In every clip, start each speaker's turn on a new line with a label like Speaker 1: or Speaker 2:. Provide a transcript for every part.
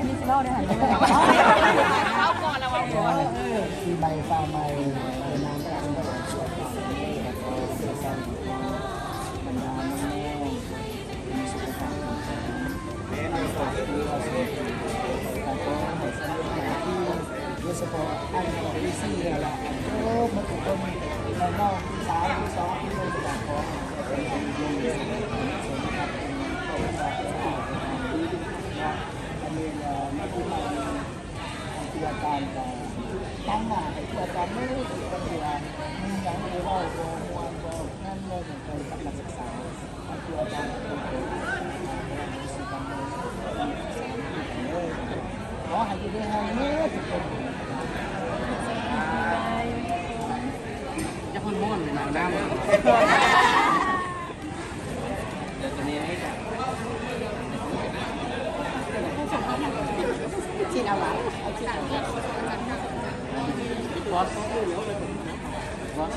Speaker 1: พนิชโลได้หันไปเข้าก่อนแล้วว่า
Speaker 2: ปีใหม่ฟ้าใหม่เป็นนางการแบบสวดมนต์แล้วก็เสกสรรบรรดาแม่มีสุขภาพแม่ในสายที่เราเสกแล้วก็ให้สนุกในที่โดยเฉพาะอันของพี่ซี่แหละโอ้มันเป็นคนในนอกที่สามที่สองที่เราอยากขอเป็นคนดีสมกับเป็นประวัติศาสตร์อันนี้นักวิจัยที่อาจารย์ตั้งหน้าที่อาจารย์ไม่ได้ถึงคนเดียวมีอย่างที่เราโดนมวยโดนนั่นเลยเหมือนกันกับนักศึกษาที่อาจารย์เป็นคนสื่อการเมืองขอให้อยู่ในห้องนี้ทุกคน
Speaker 3: จะคนม่วนหนังน้ำเดี๋ยวตัวนี้ให้จับ
Speaker 1: ชินเอาไว้ชินเอาไว้
Speaker 3: บอสบอส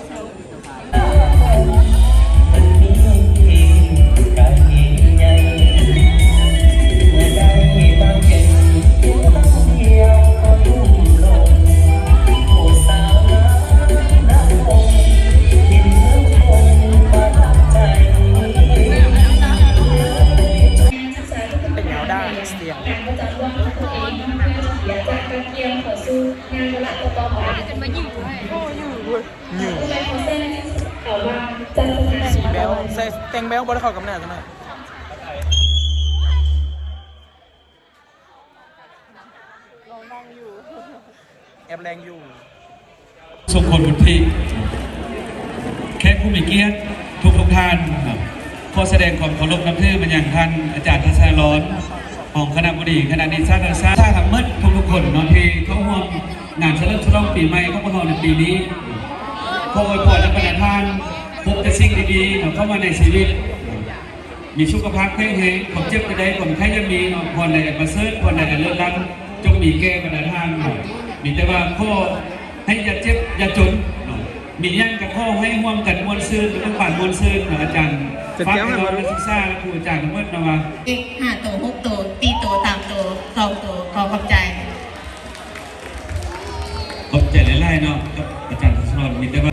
Speaker 2: เป็นเงาด้าเสียง
Speaker 1: การประจำวันของตัวเองนะคะอยากจะกระเทียมขอสู้งานละต่อไปจะมาอยู่ด้วยโอ้อยู่
Speaker 2: อยู่
Speaker 1: เลยขอเส้นแต่ว่าจะ
Speaker 2: สีแบลใส่แต่งแบลบอลเข้ากับหน้ากันหน่อยแอบแรงอยู่
Speaker 4: ทรงคนบุญที่แค่ผู้มีเกียรติทุกท่านขอแสดงความเคารพนับถือมาอย่างท่านอาจารย์ทัศน์ร้อนของคณะบดีคณะนิสิตนักศึกษาทั้งหมดทุกคนนอนที่เข้าร่วมงานเฉลิมฉลองปีใหม่ของพวกเราในปีนี้ขออวยพรและประทานพบแต่สิ่งดีๆเข้ามาในชีวิตมีสุขภาพแข็งแรงความเจ็บกระไดความไข้ยังมีพรใดประเสริฐพรใดเลิศล้ำจงมีแก่ประทานมีแต่ว่าข้อให้อย่าเจ็บอย่าจนมีย่างกับข้อให้ห่วงกันมวลซื่นต้องผ่านมวลซื่นอาจารย์ฟังเราเป็นศึกษาและครูอาจารย์ทั้งหมดนะว่า
Speaker 1: 5 ตัว 6 ตัวตีตัวตามตัว2 ตัวขอขอบใจ
Speaker 4: ขอบใจหลายๆเนาะครับอาจารย์สอนมีแต่ว่า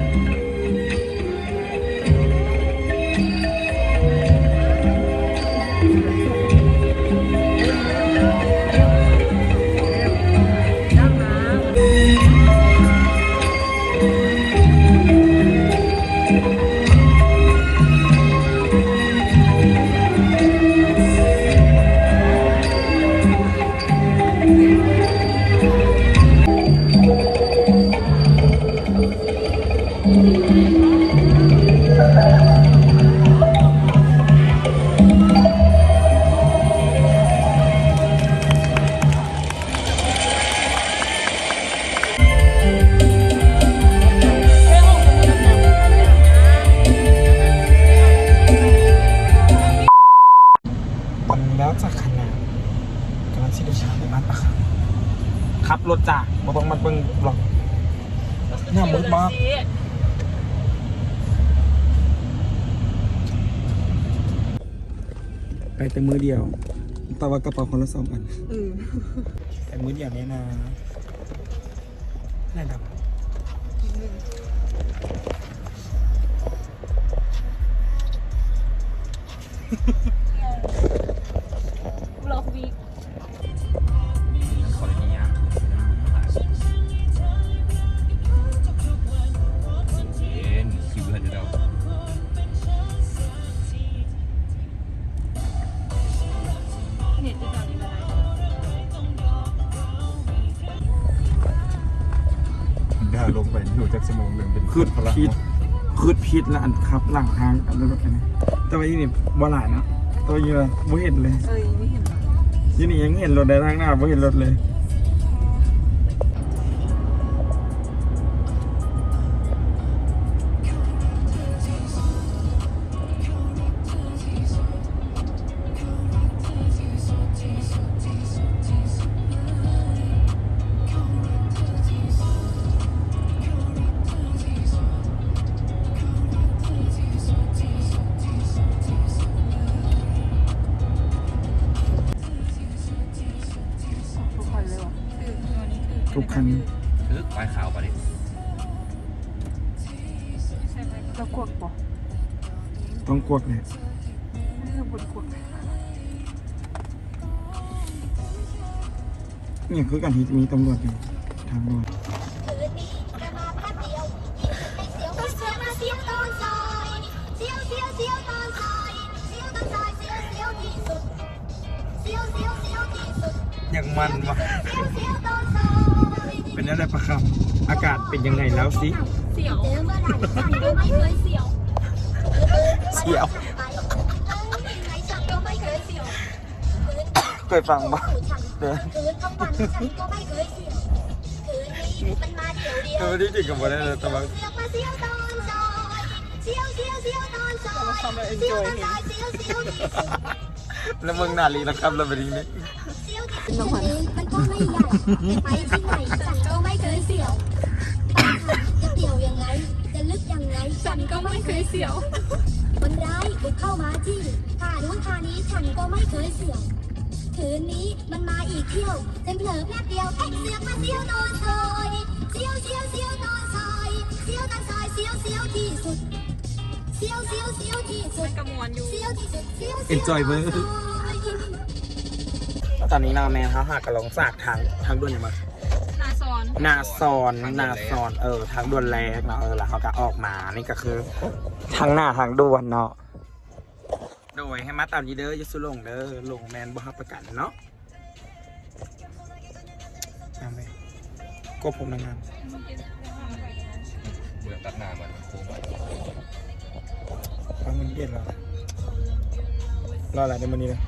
Speaker 2: แล้วจากขนาดกำลังชิดชาในบ้านปะครับขับรถจากบ่ต้องมาเบิ่งหรอกเนี่ยมืดมากไปแต่มือเดียวแต่ว่ากระเป๋าคนละ2 อันแต่มือเดียวนี้นะน่าดำ
Speaker 1: ล็อกวี
Speaker 5: ลงไปหนูจากสมองหนึ่งเป็น
Speaker 2: คืดพิษแล้วอันครับหลังทางอะไรแบบนี้แต่ว่ายี่นี่บ่หลายนะตัวเยอะไม่เห็นเลย
Speaker 1: ไม่เห็น
Speaker 2: ยี่นี่ยังเห็นรถในทางหน้าไม่เห็นรถเลย ทุกคัน
Speaker 3: คือควายขาวปะดิ
Speaker 6: แล้วกวกปะ
Speaker 2: ต้องกวกเลย
Speaker 6: ไม่ใช่บนกวก
Speaker 2: เนี่ยคือการที่มีตำรวจอยู่ทางด่วน อย่างมันวะเป็นอะไรประคำอากาศเป็นยังไงแล้วสิ
Speaker 1: เสียวฉันก็ไม่เคยเสียว
Speaker 2: เสียว
Speaker 1: ฉันก็ไม่เคยเสียว
Speaker 2: เคยฟังปะเดิน
Speaker 1: คืนทั้งวันฉันก็ไม่เคยเสียวคืนนี้มันมาเดียวเดียว
Speaker 2: เออที่จริงกับวันนั้นแต่ว่า
Speaker 1: เสียวมาเสียวตอนซอยเสียวเสียวเสียวตอนซอยเสียวตอนซอยเสียวเสียวที่สุด
Speaker 2: แล้วมึงนาลีนะครับเราไปดีนี่
Speaker 1: เสียวที่สุดมันก็ไม่ใหญ่ไปที่ไหนฉันก็ไม่เคยเสียวจะเดี่ยวยังไงจะลึกยังไงฉันก็ไม่เคยเสียวคนร้ายบุกเข้ามาที่ท่านู้นท่านี้ฉันก็ไม่เคยเสียวคืนนี้มันมาอีกเที่ยวเต็มเผลอแป๊บเดียวแท็กเสือกมาเสียวนอนซอยเสียวเสียวเสียวนอนซอยเสียวนอนซอยเสียวเสียวที่สุดเสียวเสียวเสียวที่สุดกระมวลอยู่เสียวที่สุดเสียว
Speaker 2: Enjoy เว้ย ตอนนี้นาแมนเขาหากระลงสากทางด่วนอยู่มานาซอนทางด่วนแรกเนาะแล้วเขาก็ออกมานี่ก็คือทางหน้าทางด่วนเนาะโดยให้มาตามยีเด้อยุสุลงเด้อลงแมนบ่ฮับประกันเนาะทำไปก็ผมนางงาม
Speaker 3: เบื่อตัดหน้ามันโค้งไป
Speaker 2: ฟังมันเย็นแล้วรออะไรในวันนี้เลย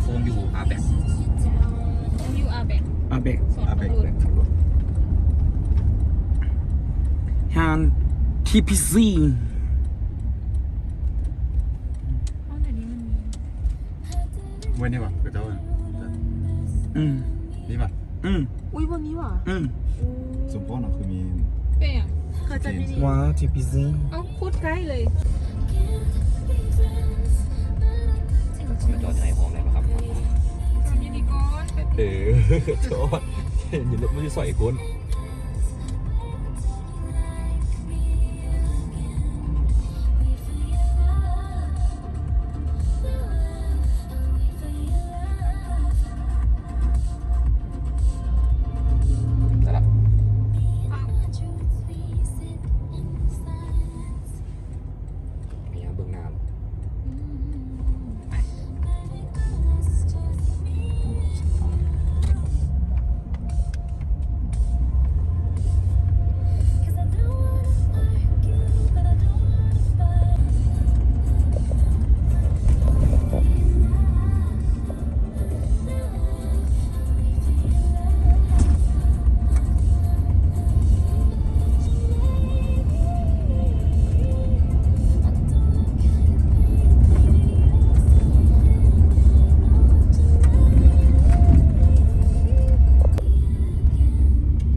Speaker 3: โค้งอยู่อาแบก
Speaker 2: อาเบก
Speaker 3: อาแบกขับรถ
Speaker 2: ฮานทีพีซี
Speaker 5: เว้นนี่ป่ะคือเจ้า นี่ป่ะ
Speaker 6: อุ้ยวันนี้ว่ะ
Speaker 5: สมพรเนาะคือมี
Speaker 6: เป็นอย่างเคยจะดี
Speaker 2: ว้าวทีพีซี
Speaker 6: เอาพูดใกล้เลย
Speaker 3: เขาไม่จอดใช้ห้องเลยนะครับ
Speaker 6: ทำยินดีก่อน
Speaker 3: จอดเห็นรถไม่ได้ใส่ก้น มีเบื้องหน้า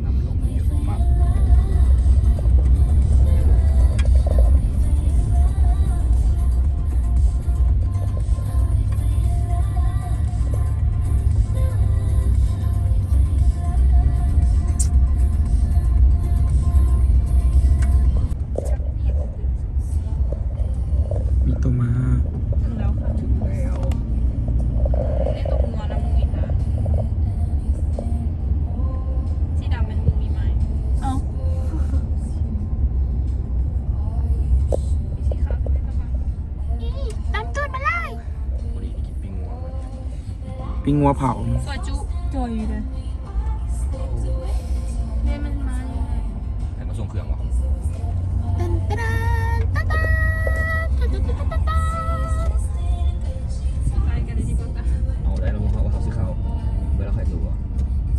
Speaker 3: น้ำลงเยอะมาก
Speaker 2: มีตัวมา
Speaker 6: ถึงแล้วค่ะ
Speaker 3: แล้ว
Speaker 6: นี่ตกงัวนะมึงอีกนะสีดำเป็นมึงมีไหมเอ้าสีขาวเป็นตะบังตามตูดมาเลย
Speaker 3: พอดีกินปิ้งงัว
Speaker 2: ปิ้งงัวเผา
Speaker 6: ซอยจุจอยเลยแม่มันมาอยู่ไหน
Speaker 3: แต่มาส่งเครื่องวะ
Speaker 6: ตันตันตันตันตันตันตันตันตันไปกันเลยดีกว่า
Speaker 3: เอาได้แล้วมึงเขาว่าเขาซื้อข้าวเวลาใครรู้อ่ะ
Speaker 6: ส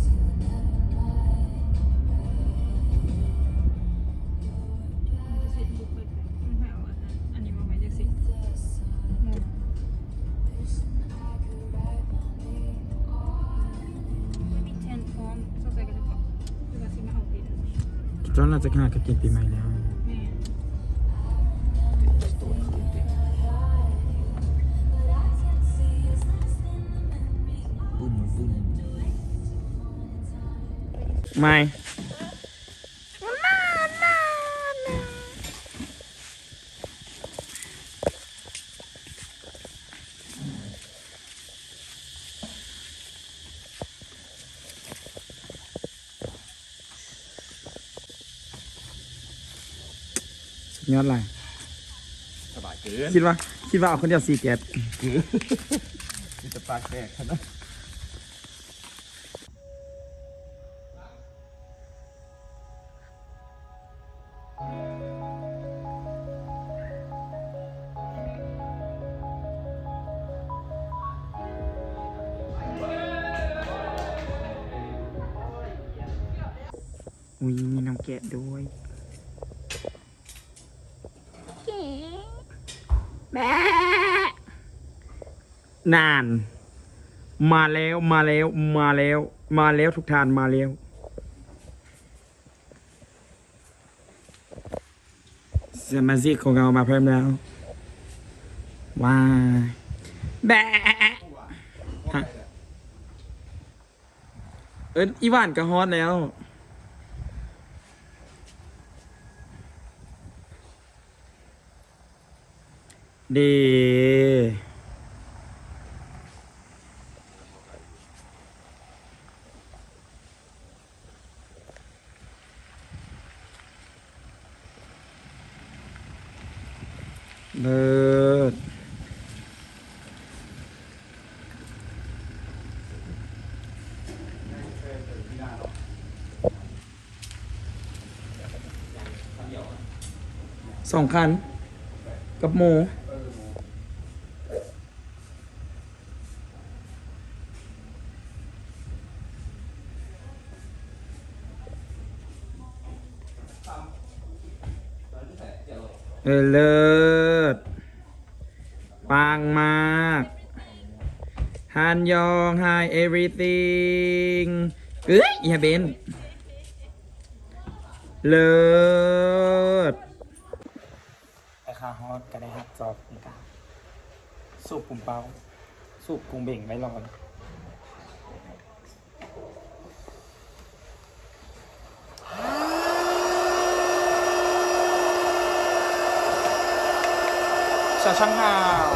Speaker 2: อนเราจะงานกับกินปีใหม่แล้วบุ้มบุ้มไม่ยอดอะไร
Speaker 5: สบายเกิน
Speaker 2: คิดว่าเอาคนเดียว4 แก๊ส
Speaker 5: มีแต่ปากแตกขนาด
Speaker 2: อุ้ยมีน้ำแกะด้วยแม่นานมาแล้วทุกทานมาแล้วสมาชิกของเรามาเพิ่มแล้วว้ายแบะฮะอีหวานก็ฮอตแล้วดีเลิศ2 คันกับหมูเลิศปังมากฮันยอง Hi everything อย่าเบนเลิศไอ้ข้าฮอตก็ได้ฮักจอบนี่กันสูบปุ่มเป้าสูบกุ้งเบ่งไว้รอน小ช่างหาว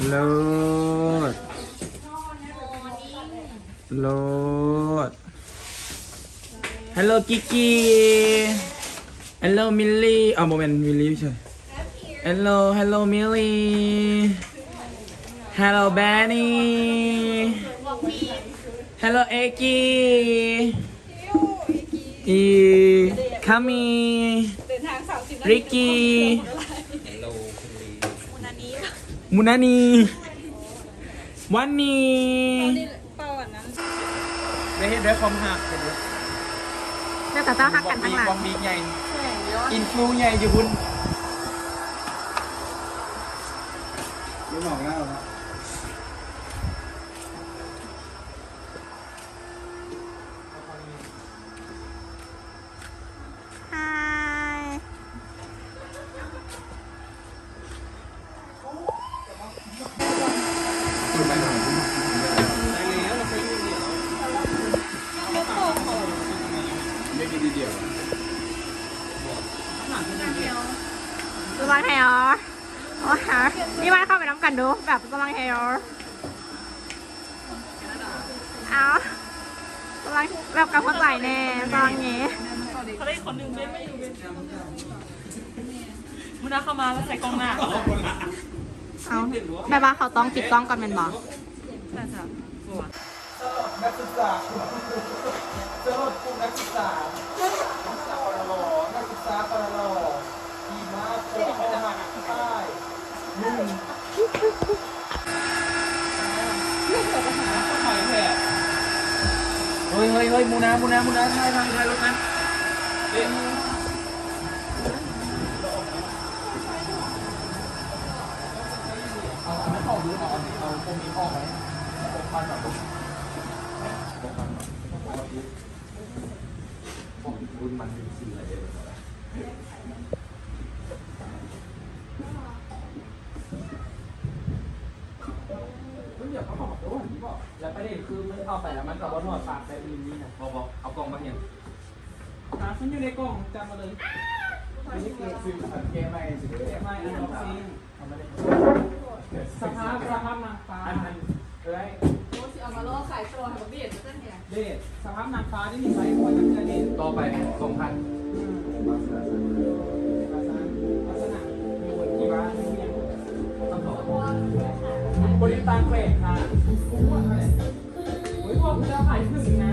Speaker 2: เลิศโลด Hello Kiki Hello Millie โมเมนต์มิลลี่ใช่ Hello Millie Hello Benny Hello Eki Kami Ricky Munaniวันนี้ไม่เห็นด้วยความหักเลย
Speaker 6: น่าจะเจ้าฮักกันทั้งหลัง
Speaker 2: ความดีใหญ่อินฟลูใหญ่อยู่บุญ
Speaker 5: ไม่หมอกแล้วนะ
Speaker 6: ฮาย
Speaker 5: ไม่กินทีเดียว
Speaker 6: สว่างแฮร์โอ้ฮะนี่มาเข้าไปน้ำกันดูแบบสว่างแฮร์เอาสว่างแบบกับคนไหลแน่สว่างงี้
Speaker 7: เขาได้คนหนึ่งไม่อยู่มุนาเข้ามาแล้วใส่กล้องหน้า
Speaker 6: เอาแบบว่าเขาต้องปิดกล้องก่อนเป็นบอก
Speaker 7: น่าจะ
Speaker 2: นักศึกษาเจ้าหกลุ่มนักศึกษานักศึกษาปรลดีมากเจ้าเข้ามา เฮ้ยมูนาท้ายรถนั้นเอาไม่ออกหรือเอาตรงนี้ออกไหมปกปันแบบรุ่นมันเป็นสีอะไรเดี๋ยวเขาบอกว่าอย่างนี้บอกแล้วประเด็นคือมันเอาไปแล้วมันกับว่าหนวดปากแต่อื่นนี่นะบอกเอากล่องมาเห็นฉันอยู่ในกล่องจำมาเลยอันนี้คือฟิล์มแกไม่สิไม่อันนี้ซิงสภาพนางฟ้าเลยเอามาล่อสายโซ่ให้ผมเบียดเส้นเนี่ยเด็ดสภาพนางฟ้าที่มีไฟหัวจะเด็ดต่อไป2,000ลักษณะมีหัวที่บ้านเนี่ยบริการเกรดค่ะโอ้ยพวกคุณจะขายถึงนะ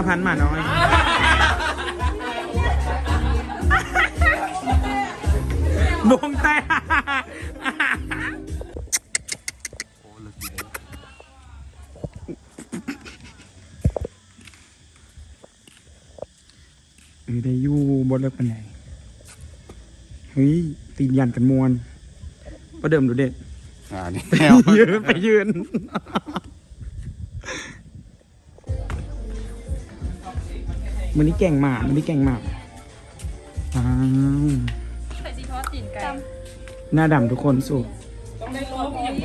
Speaker 2: 5,000 มาน้อยบงแต่ได้อยู่บนเลิกปันไหนเฮ้ยตีนยันกันมวนประเดิมดูเด็ด
Speaker 5: นี่
Speaker 2: ไปยืนมันนี่แก่งมากอ้าว
Speaker 7: ใส่ซีทอดตีนไก่
Speaker 2: หน้าดำทุกคนสู้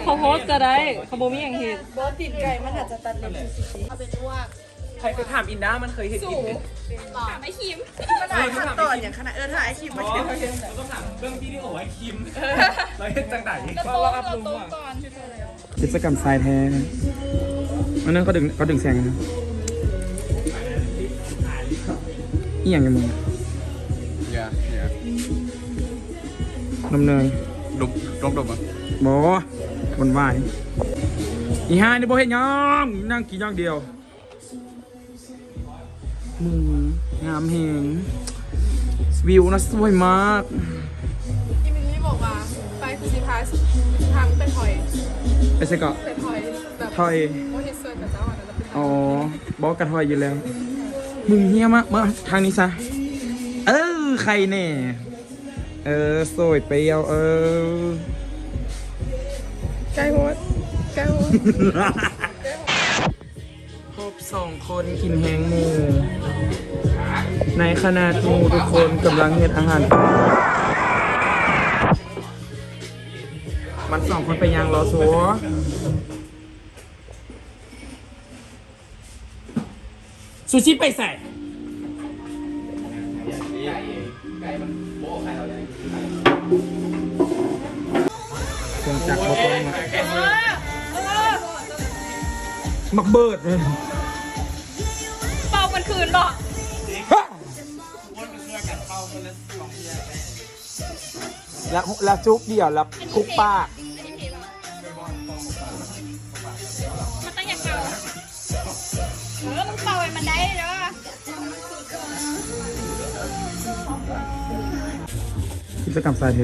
Speaker 7: เขาโพสก็ได้เขาโบมีอย่างเห็นบอสตีนไก่มันอาจจะตัดเล็บสิเอาเป็นว่า
Speaker 2: ใครเคยถามอินด้ามันเคยเห็นอินไหม
Speaker 7: ถามไอ้คิมมันหลายขั้นตอนอย่างขนาดถ่ายไอ้คิมมาเห็น
Speaker 2: ต้องถามเรื่องที่โอ้ยคิมเราเห็นจังไหนเราอัพลงว่ากิจกรรมทรายแท้อันนั้นเขาดึงแสงนะอีหยังกันมึงนมเนย
Speaker 5: ดมอ่ะ
Speaker 2: บอวันวายอีห่านี่บอเห็นยังนั่งกินอย่างเดียวมึงงามแหงวิวนะสวยมาก
Speaker 7: ที่มินนี่บอกว่าไปคือสิพาทางเป็นถอย
Speaker 2: ไปเสก็
Speaker 7: เป็นถอยแบบ
Speaker 2: ถอย
Speaker 7: โมเฮสวยกับเจ้าอะไรแล้ว
Speaker 2: อ๋อบอกกระถอยอยู่แล้วมึงเฮี้ยมากมาทางนี้ซะใครแน่สวยเปรี้ยว
Speaker 7: ไก่โฮส
Speaker 2: พบ2 คนกินแหงหมูในขณะที่ทุกคนกำลังเฮ็ดอาหารมัน2 คนไปยังรอซัวซูชิไปใส่เครื่องจักรบต้นมักเบิดเลย
Speaker 7: เป่ามันคืนหรอ
Speaker 2: แล้วจุ๊บเดี่ยวแล้วคุกปาก
Speaker 7: มันต้องอย่างเก่ามันเป่าให้มันได้เด้อ
Speaker 2: กิจกรรมสายเท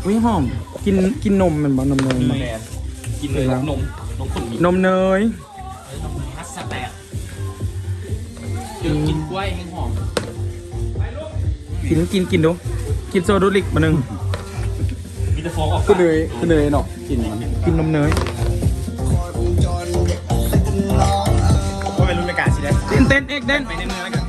Speaker 2: วิ่งหอมกินนมมันบ่นมเนยมัน
Speaker 3: กินเลยนมข้นมี
Speaker 2: นมเนย
Speaker 3: ฮัสแตกกินกล้วยให้หอม
Speaker 2: กินดูกินโซดูลิกมาหนึ่ง
Speaker 3: มีแต่ฟองออก
Speaker 5: ก็เลยเนาะ
Speaker 2: กินนมเนย
Speaker 5: ก็เป็นรุ่นในการสิได้
Speaker 2: เต้นเอกเต้น
Speaker 5: ไปในเมืองแล้วกัน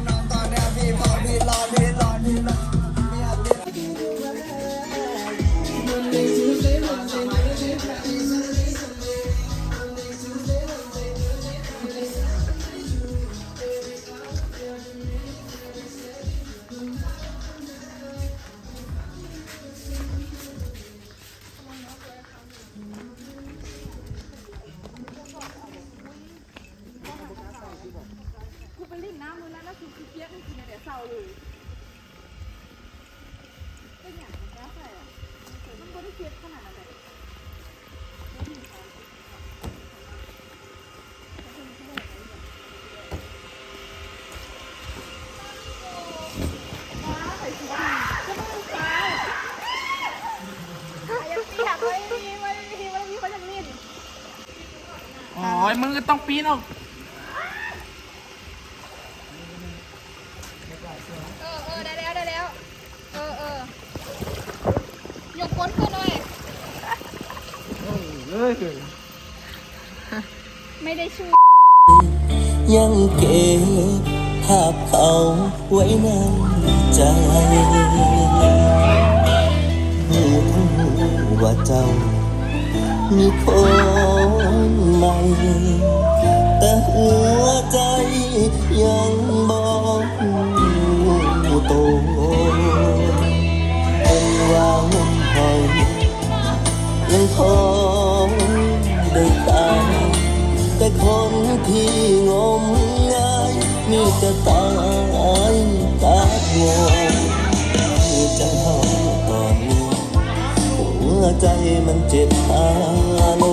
Speaker 3: โอ้ยมึงก็ต้องปีนออก
Speaker 6: ได้แล้วยกก้นขึ้นเลยไม่ได้ชู
Speaker 8: ยังเก็บภาพเขาไว้ในใจรู้ว่าเจ้ามีคนใหม่แต่หัวใจยังบอกโตเป็นว่าหุ่นหอยยังพอได้ตายแต่คนที่งมงายมีแต่ตายตาโง่คือจะเท่าตอนนี้หัวใจมันเจ็บฮาโล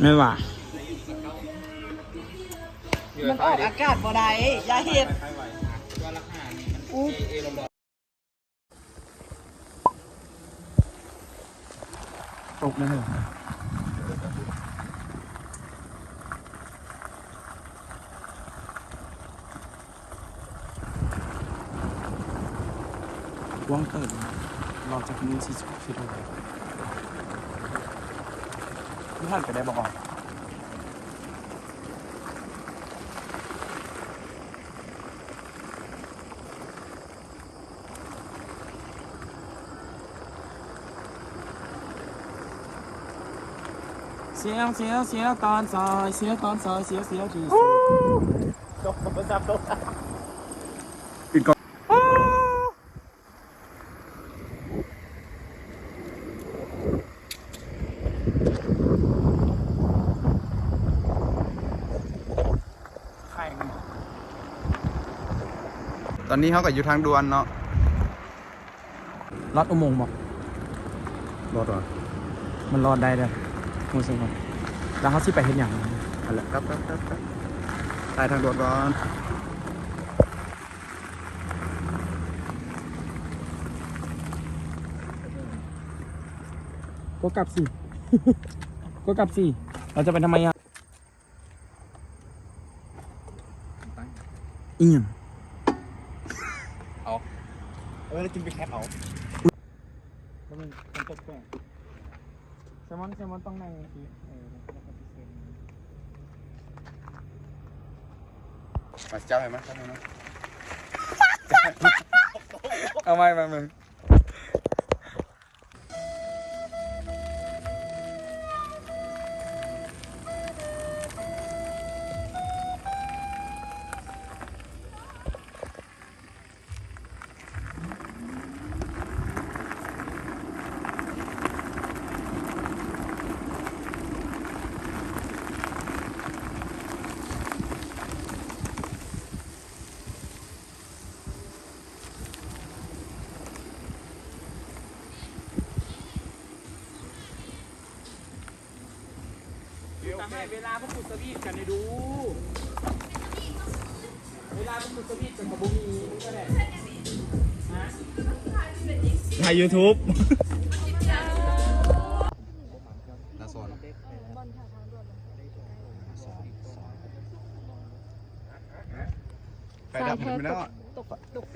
Speaker 3: ไม่ว่า
Speaker 7: มันออกอากาศบ่ได้อย่าเห็ด
Speaker 3: ตกนั่นเหรอว่างเกิดเราจะมีสิทธิ์คิดอะไรที่ท่านไปได้บอกเสียวตอนซอยเสียวที่สุด
Speaker 5: ตอนนี้เขาก็อยู่ทางด่วนเนาะ
Speaker 3: รอดอุโมงค์บอก
Speaker 5: รถเหรอ
Speaker 3: มันรอดได้เลยมูสิครับแล้วเขาสิไปเห็นอย่างไร
Speaker 5: อะไรครับตายทางด่วนก่อน
Speaker 3: ก็กลับสิ ก็กลับสิ เราจะไปทำไมอ่ะอีหยัง
Speaker 5: แล้วกินไปแคปเอา
Speaker 3: แล้วมันตกแก่แซลมอนต้องนั่งที
Speaker 5: มาเจ้าเห็นไหมเจ้าเห็นไหม
Speaker 3: เอาไม่จะให้เวลาพวกคุณสวีทกันให้ดู เวลาพวกคุณสวีทกันกับบุมีก็ได้
Speaker 5: ถ่าย YouTube น่าสนไปดับมันไม่ได้อ่ะ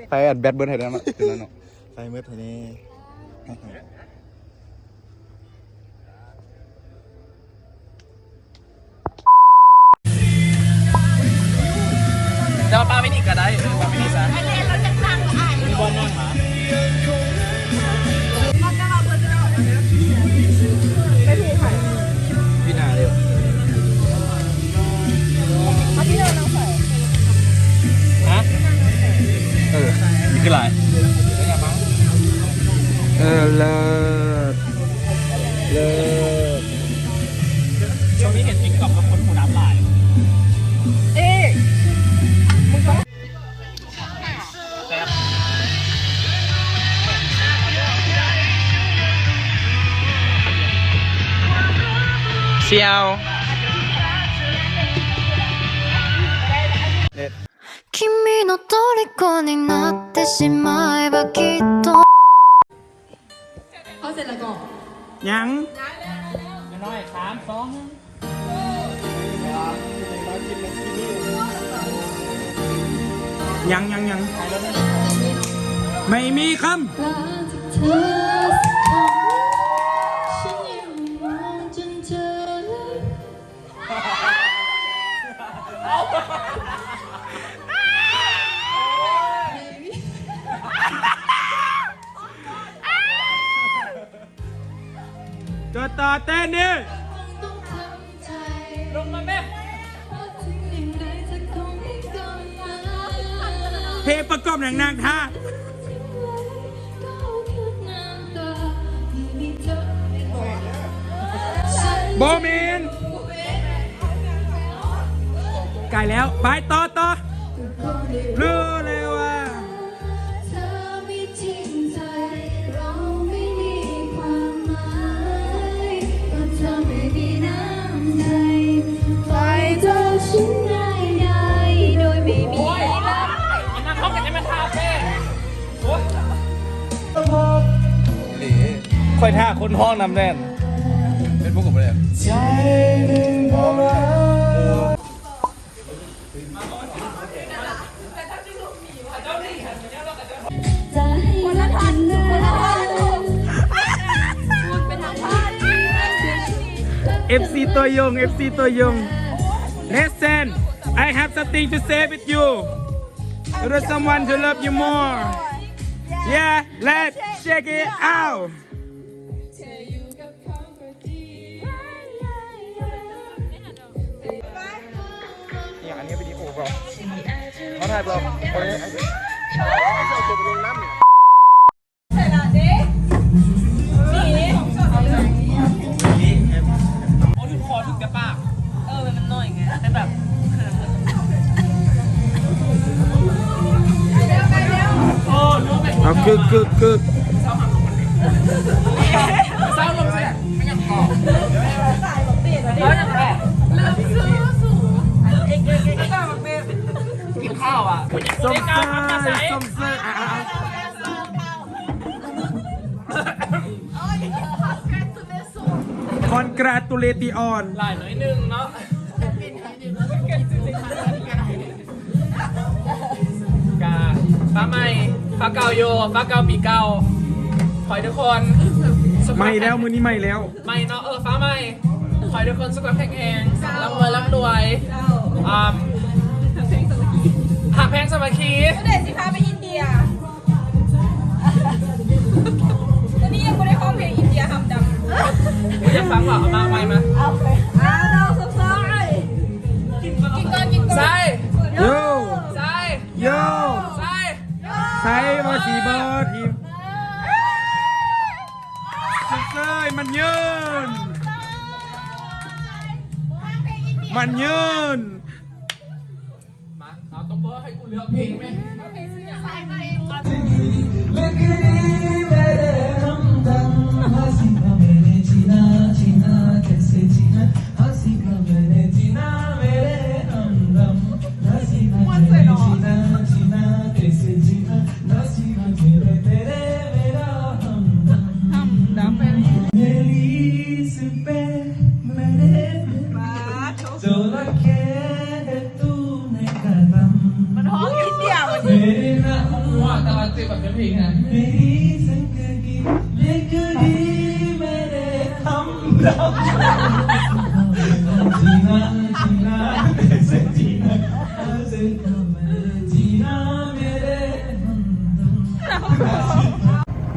Speaker 5: ไปอัดแบตเบิร์ดให้ได้มั้ยถึงนั้นเนาะไปเบิร์ดให้นี่
Speaker 3: เดี๋ยวป้าไม่ดีก็ได้ป้าไม่ดีซะมีบอลนอนหาพี่นาเดียวฮะนี่คืออะไรเลิศช่วงนี้เห็นติ๊กต็อกกับคนหูน้ำลาย เซียว
Speaker 9: 君の虜になってしまえばきっと
Speaker 7: เขาเสร็จแล้วก่อน
Speaker 3: ยังน้อย3 2ยังไม่มีคำ
Speaker 9: ฉันยังมองจนเจอ
Speaker 3: จดต่อเต้นนี่
Speaker 9: ต้องทำใจ
Speaker 3: ลงมาแม่
Speaker 9: ว่าถึงยังไงเธอคงไม่กลับมา
Speaker 3: เพลงประกอบหนังนางท่า
Speaker 9: ทิ้งไว้ก็แค่น้ำตาที่มีเธอฉัน
Speaker 3: โบเมนไก่แล้ว ไปต่อรู้เลยว่า
Speaker 9: เธอไม่จริงใจเราไม่มีความหมายก็เธอไม่มีน้ำใจปล่อยเธอฉันง่ายได้โดยไม่มีรัก
Speaker 3: มันเข้ากันจะมาทาเฟ่ค่อยท่าคนห้องนำแน่นเป็นพวกผมเลยใจหนึ่งพอแล้ว
Speaker 9: จะให้คนละทันคนละทัน
Speaker 3: FC ตัวยง Listen I have something to say with you there is someone to love you more yeah let's check it out เนี่ยอันนี้วิดีโอเปล่าเขาถ่ายเปล่าโอ้ยโอ้ถึงคอถึงกระปากมันหน่อยไงแต่แบบเอากึกเศร้าลงเสียไม่ยังกอกแล้วยังไงกินข้าวอ่ะส้มเสื้อคอนกราตูเลติออนหลายหน่อยนึงเนาะกาฟ้าใหม่ฟ้าเก่าโยฟ้าเก่าปีเก่าขอให้ทุกคนไม่แล้วมือนี้ไม่แล้วไม่เนาะฟ้าใหม่ขอให้ทุกคนสุขภาพแข็งแรงร่ำรวยหักแพงสมัคคีเด็ดสิพาไปอินเดียตอนนี้ยังไม่ได้ร้องเพลงอินเดียทำดังจะฟังเปล่าเอามาไหมมาเราสายกินก่อนใส่โย่ใส่โย่ใส่มาสีบอลทีมเซ้ยมันยืนมาเอาต้องเบอร์ให้กูเลือกเพลงไหมมันท้องอินเดียมันว่าตลาดเจ็บแบบเพลงนะ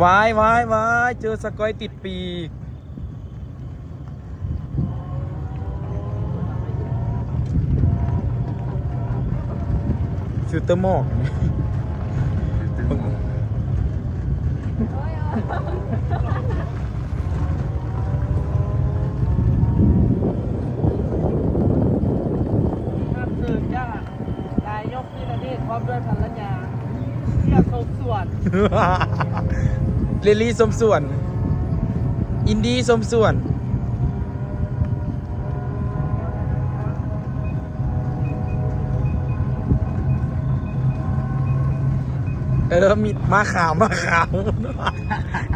Speaker 3: วายเจอสกอยติดปีกฟิลเตอร์หมอกนายกที่ประเทศพร้อมด้วยภรรยาเรียกสมส่วนเรลลี่สมส่วนอินดี้สมส่วน
Speaker 10: มีมาขาว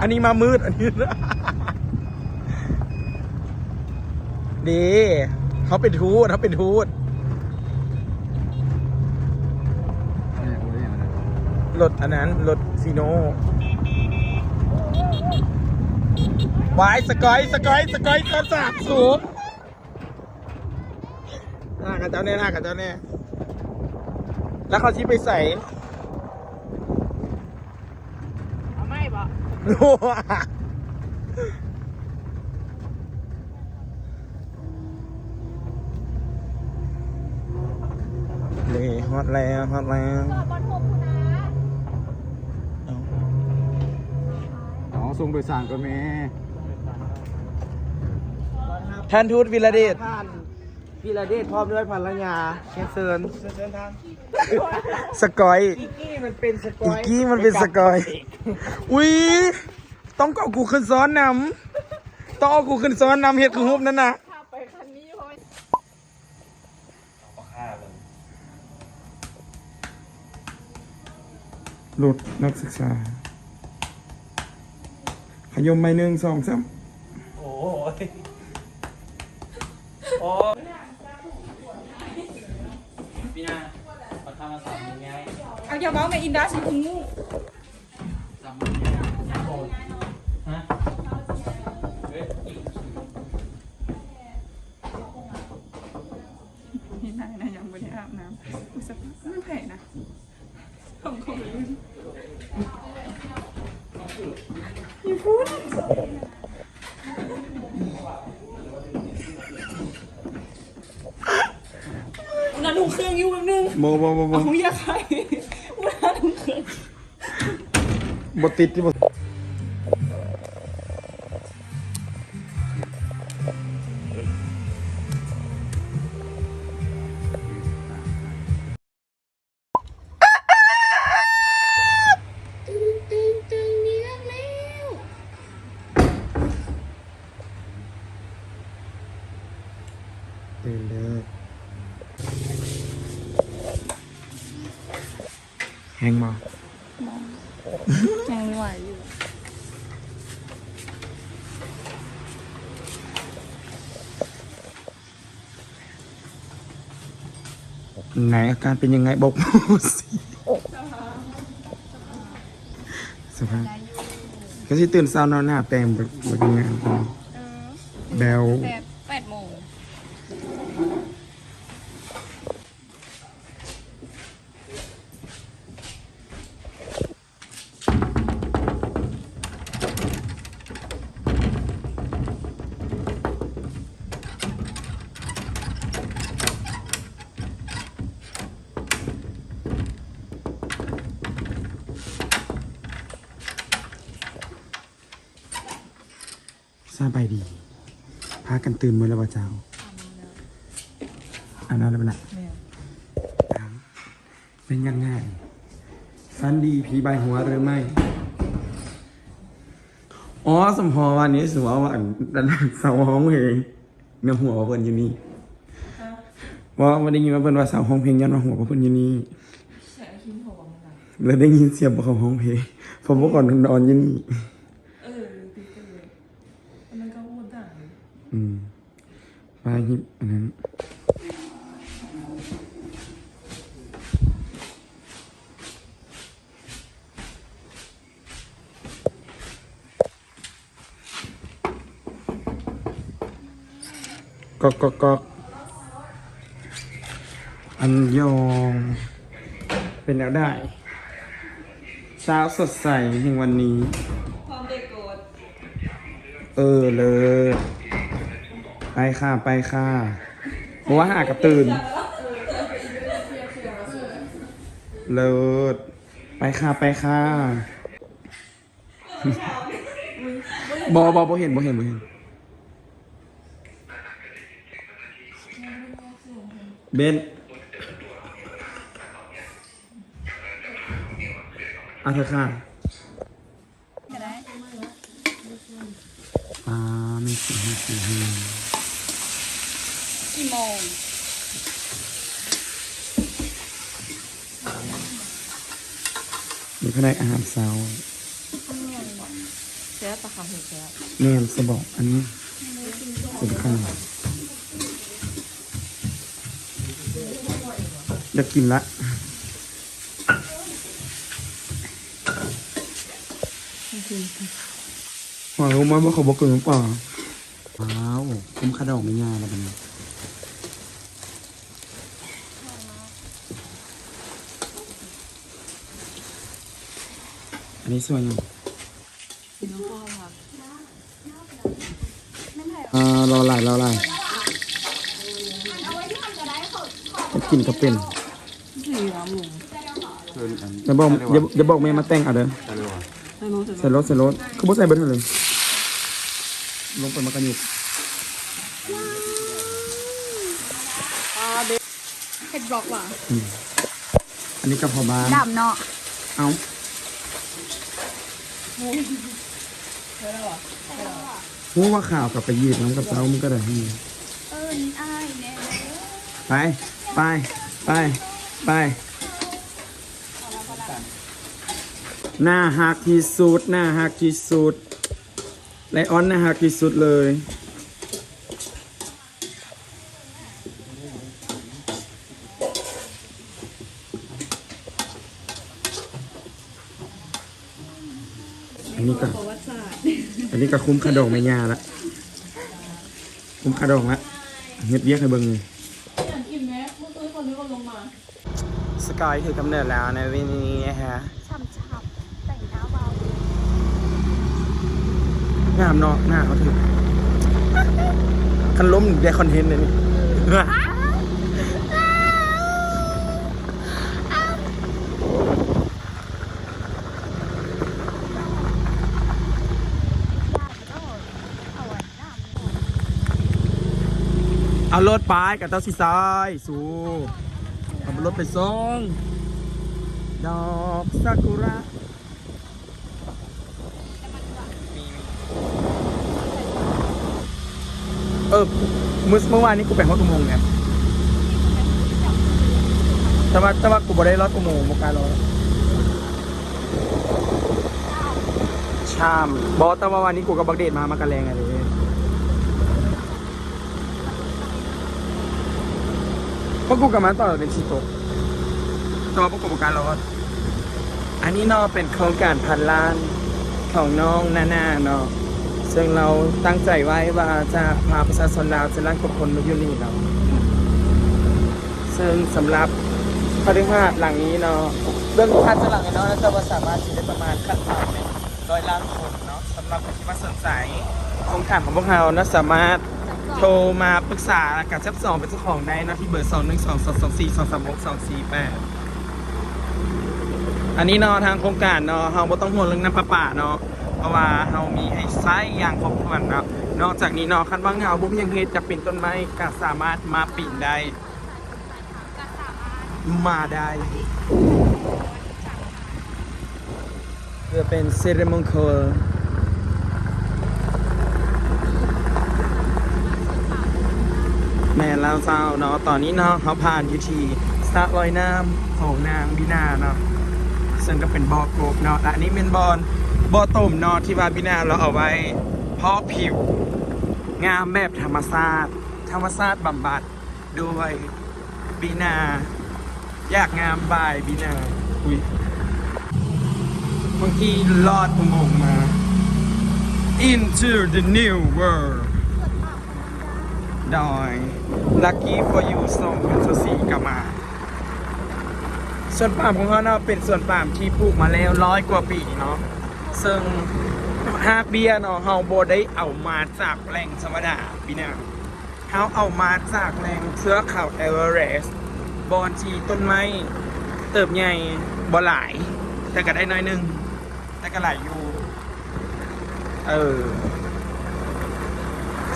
Speaker 10: อันนี้มามืดอันนี้ดีเขาเป็นทูตรถอันนั้นรถฟีโน่วายสกอยก็สาบสูงหน้ากับเจ้าแน่แล้วเขาชี้ไปใส่ไม่ปะเลยฮอตแล้ว
Speaker 1: จอดบนหกคุณนะ
Speaker 5: อ๋อส่งโดยสารก็แม่
Speaker 10: ท่านทูตวิลเดช
Speaker 2: ท่านพี่ระเดชพร้อมด้วยภรรยาเชิญเชิญทาง
Speaker 10: สกอย
Speaker 2: อีกี้มันเป็นสกอย
Speaker 10: อุ้ยต้องเอากูขึ้นซ้อนนำต้องเอากูขึ้นซ้อนนำเฮ็ดคือฮุบนั่นน่ะรถนักศึกษาขยมไป1 2 3
Speaker 7: เอาอย่าเมาในอินดัสคุณงูนี่นายนะยังไม่ได้อาบน้ำสักไม่แผ่นะของเขาเลยอย่าพูดน่าดูเครื่องอยู่แบบนึง
Speaker 10: โม
Speaker 7: ของยาไข่น่าดูเครื่อง
Speaker 10: บ่ติดที่บ่ตื่นเลยแห้งมา
Speaker 7: ยังไหวอยู่
Speaker 10: ไหนอาการเป็นยังไงบอกมาสิสภาพก็สิตื่นเช้านอนหน้าแปลงบนงานแบล
Speaker 7: 8 โมง
Speaker 10: สบายดีพากันตื่นเมื่อแล้วบ่เจ้าอันนั้นแล้วนะเป็นยังไงฟันดีผีใบหัวหรือไม่อ๋อสมพอวันนี้สมมติว่าอันนั้นสาวห้องเพลงเนื้อหัวเพิ่นอยู่นี่ว่าวันได้ยินว่าเพิ่นว่าสาวห้องเพลงยันว่าหัวเพิ่นอยู่นี่แล้วได้ยินเสียงบอกเขาห้องเพลงผมว่าก่อนนอนอยู่นี่ปลาหิบอันนั้นกอันยองเป็นแล้วได้เช้าสดใสในวันนี้เลยไปค่ะเพราะว่าหากระตื่นเลิศไปค่ะบอเห็นเบนอาเธอค่ะไม่สิ
Speaker 7: กี่โมง
Speaker 10: มี แผนกอาหารเช้า
Speaker 7: แซ่บปะคะเห็นแซ่บ
Speaker 10: แม่นสบอกอันนี้สำคัญอยากกินละหอยรู้ไหมว่าเขาบอกเกินหรือเปล่าว้าวคุ้มค่าดอกไม่ยากแล้วบัดนี้อันนี้สวยยังรอหลายจะกินก็เป็นอย่าบอกแม่มาแต่งเอาเด้อใส่รถเขาบอกใส่เบิร์ดเลยลงไปมากันอยู่
Speaker 6: เห็ดบล็อกว่ะ
Speaker 10: อันนี้กระเพาะบ้าน
Speaker 6: ดำเนาะ
Speaker 10: เอาหูว่าข่าวกับไปยืดน้ำกับเจ้ามันก็ได้ไปหน้าหักที่สุดไลออนหน้าหักที่สุดเลยอันนี้ก็คุ้มค่าดอกไม่ยาละคุ้มค่าดอกละเงียบเยียกให้เบิ่งเลยสกายถือกำเนิดแล้วในวันนี้ฮะ
Speaker 6: ช่ำๆแต่งหน้าเบาง
Speaker 10: ามเนาะหน้าเขาถือคันล้มได้คอนเทนต์เลยนี่เอารถไปกับเต้าซีซายสู้เอารถไปส่งดอกซากุระเมื่อวานนี้กูไปฮอตอุโมงค์ไงแต่ว่ากูบ่ได้รถอุโมงค์โมการรถชามบอสแต่ว่าวันนี้กูกับบักเดทมากันแรงไงเลยพวกกูกับมาต่อเป็นชิโตะตัวพวกกูประการรถอันนี้เนาะเป็นโครงการพันล้านของน้องนาน่าเนาะซึ่งเราตั้งใจไว้ว่าจะพาประชาชนลาวจะล้านกว่าคนมาอยู่นี่เนาะซึ่งสำหรับพฤหัสหลังนี้เนาะเรื่องค่าจะหลังเนาะจะว่าสามารถที่ได้ประมาณขั้นต่ำ100 ล้านคนเนาะสำหรับคนที่มาสนใจโครงการของพวกเรานะสามารถโทรมาปรึกษากับเจ้า2เป็นเจ้าของได้นะที่เบอร์212224236248อันนี้เนาะทางโครงการเนาะเราไม่ต้องห่วงเรื่องน้ำประปาเนาะเพราะว่าเรามีให้ใช้อย่างครบถ้วนเนาะนอกจากนี้เนาะคันว่าเงาบุ้มยังเฮ็ดจะเป็นต้นไม้ก็สามารถมาปีนได้มาได้เพื่อเป็นสิริมงคลแม่ลาวเจ้าเนาะตอนนี้เนาะเขาผ่านอยู่ที่สระว่ายน้ำของนางบินาเนาะซึ่งก็เป็นบ่อกบเนาะและอันนี้เป็นบ่อต้มเนาะที่ว่าบินาเราเอาไว้เพาะผิวงามแบบธรรมชาติบำบัดด้วยบินาอยากงามบายบินาบางทีลอดอุโมงค์มา into the new world ดอย Lucky for you 2024กลับมาส่วนปาล์มของเขาเนาะเป็นส่วนปาล์มที่ปลูกมาแล้ว100 กว่าปีเนาะซึ่งฮากเบียเนาะเฮาบ่ได้เอามาจากแหล่งธรรมดาพี่น้องเฮาเอามาจากแหล่งเทือกเขาเอเวอเรสต์บอนที่ต้นไม้เติบใหญ่บ่หลายแต่ก็ได้น้อยนึงแต่ก็หลายอยู่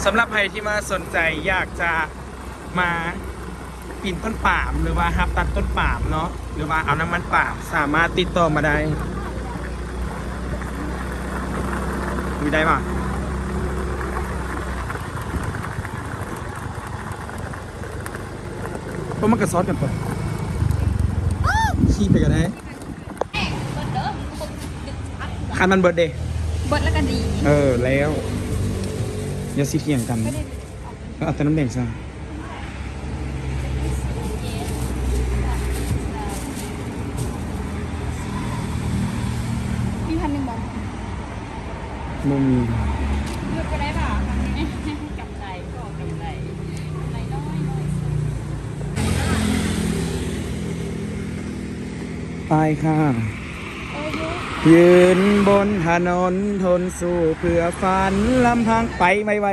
Speaker 10: สำหรับใครที่มาสนใจอยากจะมาปีนต้นปาล์มหรือว่าหับตัดต้นปาล์มเนาะหรือว่าเอาน้ำมันปาล์มสามารถติดต่อมาได้มีได้ป่ะเพราะมันกระซอสกันปะขี้ไปกันได้ คันมันเบิร์ดเดย์
Speaker 6: เบิดแล้วก็ดี
Speaker 10: แล้วอย่าสิเถียงกันเอาแต่น้ำแดงซะ
Speaker 6: มีพันหนึ่งบอล
Speaker 10: โมมี
Speaker 6: เลือกก็ได้ป่ะกำไรก็กำไรน้อย
Speaker 10: ไปค่ะ ยืนบนถนนทนสู้เพื่อฝันลำพังไปไม่ไหว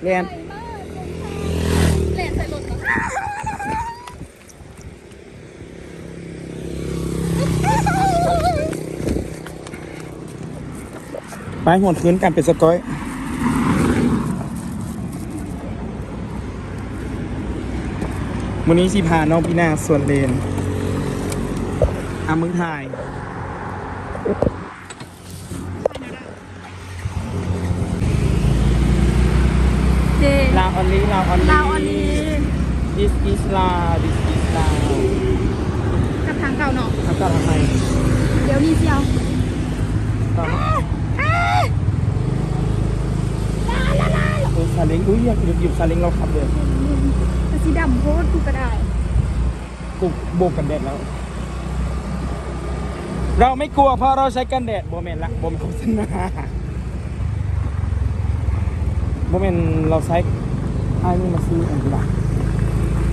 Speaker 10: เรียน
Speaker 6: เล่นใส่รถก่อน
Speaker 10: ไปหวนคืนกันเป็นสกอยวันนี้สิพาน้องพี่นาส่วนเลนมึงถ่าย
Speaker 6: เจ
Speaker 10: ลาวออนลี่
Speaker 6: ลาวออนลี
Speaker 10: this is ลาว this is ลาว
Speaker 6: กับทางเก่าเนาะ
Speaker 10: ทำต่อทำไม
Speaker 6: เดี๋ยวนี้เชียว
Speaker 10: ต่อซาเล้งอุ้ยอยากหยิบซาเล้งเราขับเลย
Speaker 6: แต่สีดำโคตรกูก็ได้
Speaker 10: กูโบกกันแดดแล้ว เราไม่กลัวเพราะเราใช้กันแดดโบเมนละโบเมนโฆษณาโบเมนเราใช้ไอ้นี่มาซื้ออะไรบ้าง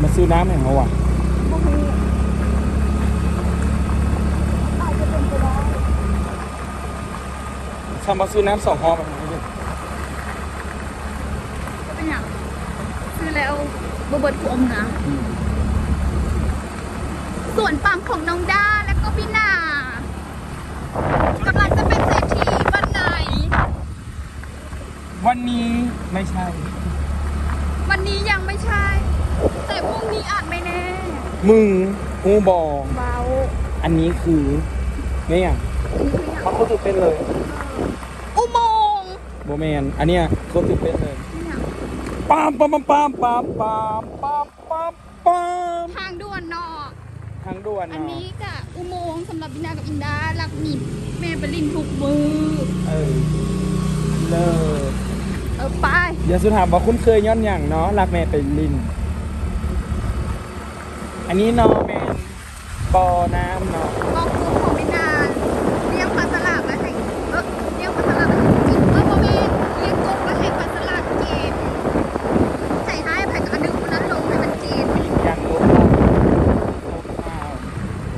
Speaker 10: มาซื้อน้ำให้เขาอ่ะทำมาซื้อน้ำ2 ห่อแบบนี้ดิ
Speaker 6: ก็เป็นอย่างซื้อแล้วบเบิร์ดกูอมนะส่วนปั๊มของน้องด้าและก็พี่นากำลังจะเป็นเศรษฐีวันไหน
Speaker 10: วันนี้ไม่ใช่
Speaker 6: วันนี้ยังไม่ใช่ แต่พรุ่งนี้อาจไม่แน่
Speaker 10: มึงกูบอก
Speaker 6: เบา
Speaker 10: อันนี้คือเนี่ยมันก็ตื่นเต้นเลย
Speaker 6: อุโมงค์
Speaker 10: โบแมนอันเนี้ยก็ตื่นเต้นเลยปามปามปามปามปามปามปามปาม
Speaker 6: ทางด่วนเนาะ
Speaker 10: ทางด่วน
Speaker 6: อัน
Speaker 10: เนาะ
Speaker 6: นี้กะอุโมงค์สำหรับบินากับอินดาลักหนีบแม่ไปลินทุกมือ
Speaker 10: เลิศ
Speaker 6: ไป
Speaker 10: เดี๋ยวสุดถามว่าคุณเคยย้อนอย่างเนาะรักแม่ไปลิน อันนี้เนาะแม่บ่อน้ำเนาะ
Speaker 6: มองคุ้มของบินาเลี้ยงปลาสลัดมาให้เลี้ยงปลาสลัดมาให้จิ๋วโมเมนเลี้ยงกบมาให้ปลาสลัดเจนใส่ให้ไผ่กระดึงคนนั้นลงให้มันเจน
Speaker 10: อย่างลบ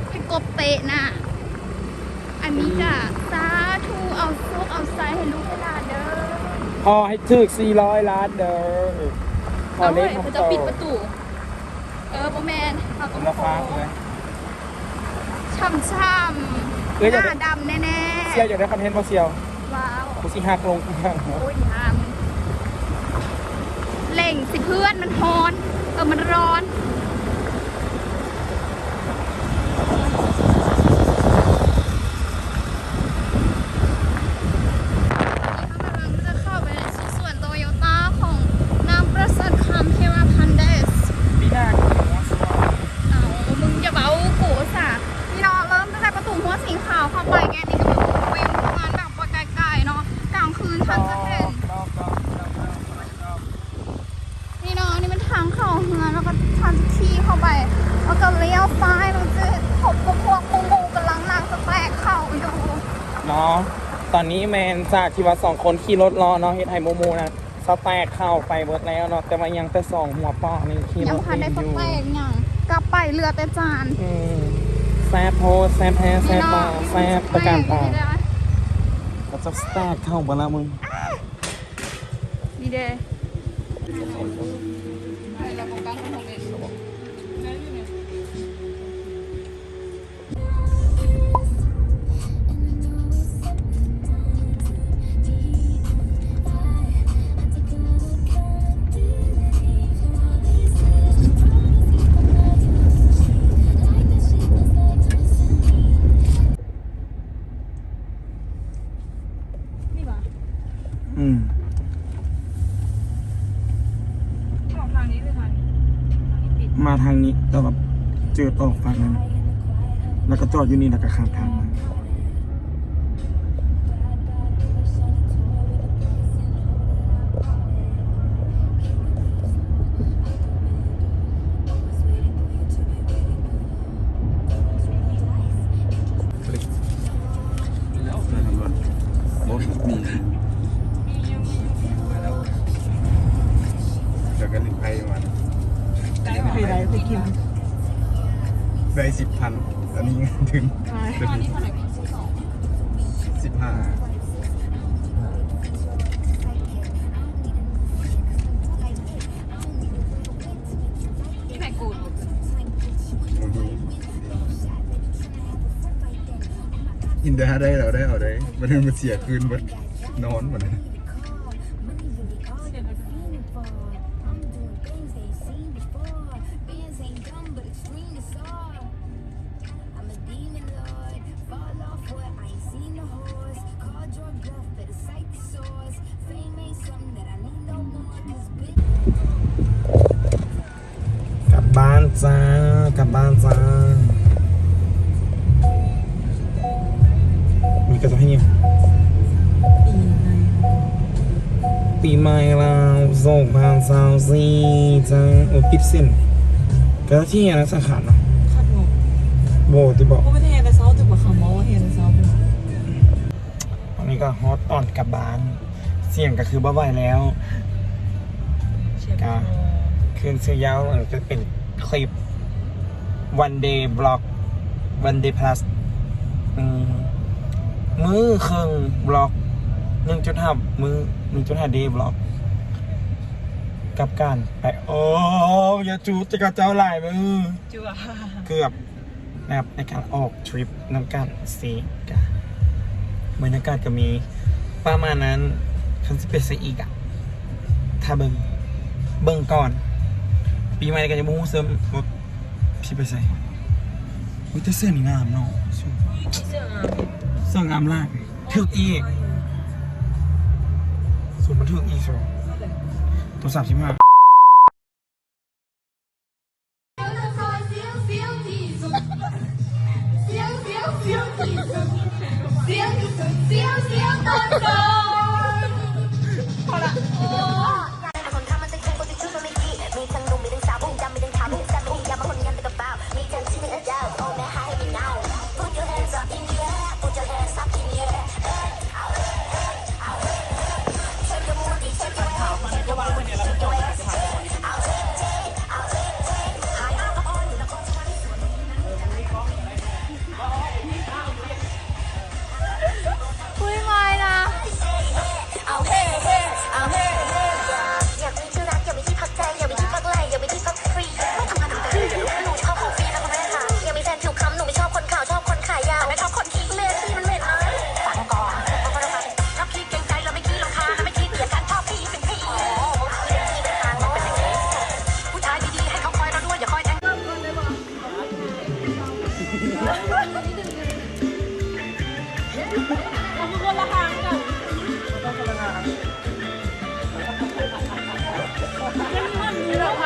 Speaker 6: ให้กบเตะน่ะอันนี้กะสาธุเอาซุกเอาไซให้ลูกให้หลานเด้อ
Speaker 10: พอให้ถึก400 ล้านเด้อพอ
Speaker 6: เอา
Speaker 10: เล่
Speaker 6: เว้
Speaker 10: น
Speaker 6: ย
Speaker 10: ของ
Speaker 6: เขาจะ
Speaker 10: โต
Speaker 6: ปิดประตูโมเมนเขาต้อง
Speaker 10: ราคาเลย
Speaker 6: ช่ำหน้าดำแน่ๆ
Speaker 10: เซียวอยากได้คอนเทนต์พอเซียว
Speaker 6: ว้าว
Speaker 10: กูสิหักลงอีกแล้ว
Speaker 6: โอ้ยหามเล่งสิเพื่อนมันร้อนมันร้อนกำลังจะเข้าไปในส่วนโตโยต้าของนางประเสริฐคำเทวพันเดส
Speaker 10: พี่นาคือหัวสวรรค์
Speaker 6: เอามึงอย่าเบากูสะพี่น้องเริ่มตั้งแต่ประตูหัวสีขาวเข้าไปแกนี่ก็เป็นวิวประมาณแบบว่าไกลๆเนาะกลางคืนท่านจะเห็นนี่เนาะนี่เป็นทางเข้าเฮือนแล้วก็ทางขี่เข้าไปแล้วก็เลี้ยวซ้ายเราจะพบกับพวกมูกำลังนั่งสแต็กเข้าอยู่
Speaker 10: เนาะตอนนี้แมนจากที่ว่า2 คนขี่รถรอเนาะเฮ็ดไฮโมโมนะสแต็กเข้าไปเบิดแล้วเนาะแต่ว่ายังแต่2 หัวป้อนี่ขี่ร
Speaker 6: ยัง
Speaker 10: ถ
Speaker 6: พันได้ส
Speaker 10: อยู่
Speaker 6: แต็กยังกลับไปเรือแต่จาน
Speaker 10: แซบโพแซบแพ้แซบมาแซบประการตา
Speaker 6: นี่เด้อ
Speaker 10: ก็จะสแต็กเข้าไปแล้วมึง
Speaker 6: นี่เด้อ
Speaker 10: อืม
Speaker 6: ทางนี้คือทางนี้ปิด
Speaker 10: มาทางนี้แต่ว่าเจอออกฝั่งนั้นแล้วก็จอดอยู่นี่แล้วก็ข้ามทางมา
Speaker 5: กันลิ้นไพ่มัน
Speaker 7: เคยได้ไปกิน
Speaker 5: ได้10,000อันนี้ถึง
Speaker 7: ตอนนี้เท่าไหร่
Speaker 5: 15
Speaker 7: ที่ไหนกูด
Speaker 5: อินเดอร์ได้เราได้เอาได้มันถึงมันเสียคืนมันนอนหมดเลย
Speaker 10: กลับบ้านจ้ากลับบ้านจ้ามีกระจกให้เนี่ยปีใหม่เรา2024จังโอ้ปิดเส้นก็ที่อะไรสังขารเนาะ
Speaker 7: คัดงง
Speaker 10: โบที่บอก
Speaker 7: กูไม่ได้เห็นแต่เช้าจุดกว่าคำว่าเห็นแต่เช้าเป็น
Speaker 10: อันนี้ก็ฮอตออนกลับบ้าน เสียงก็คือบ้าไหวแล้วก็คืนซื้อยาวมันก็เป็นคลิป one day vlog one day plus มือครึ่งบล็อก 1.5 มือ 1.5 day vlog กับการไปโอ้อย่าจูจะกับเจ้าหลายมือ
Speaker 7: จั่ว
Speaker 10: เกือบนะครับในการออกทริปน้ำกันสีกะบรรยากาศก็มีประมาณนั้นคันสิเป็นซะอีกอะถ้าเบิ่งก่อน ปีใหม่ก็จะมูเสริมว่าพี่ไปใส่อุ้ยแต่เสื้อนี่งามเนาะเสื้องามมากถึกอีกส่วนมันถึกอีกส่วนตัว35
Speaker 7: มันมีเราไป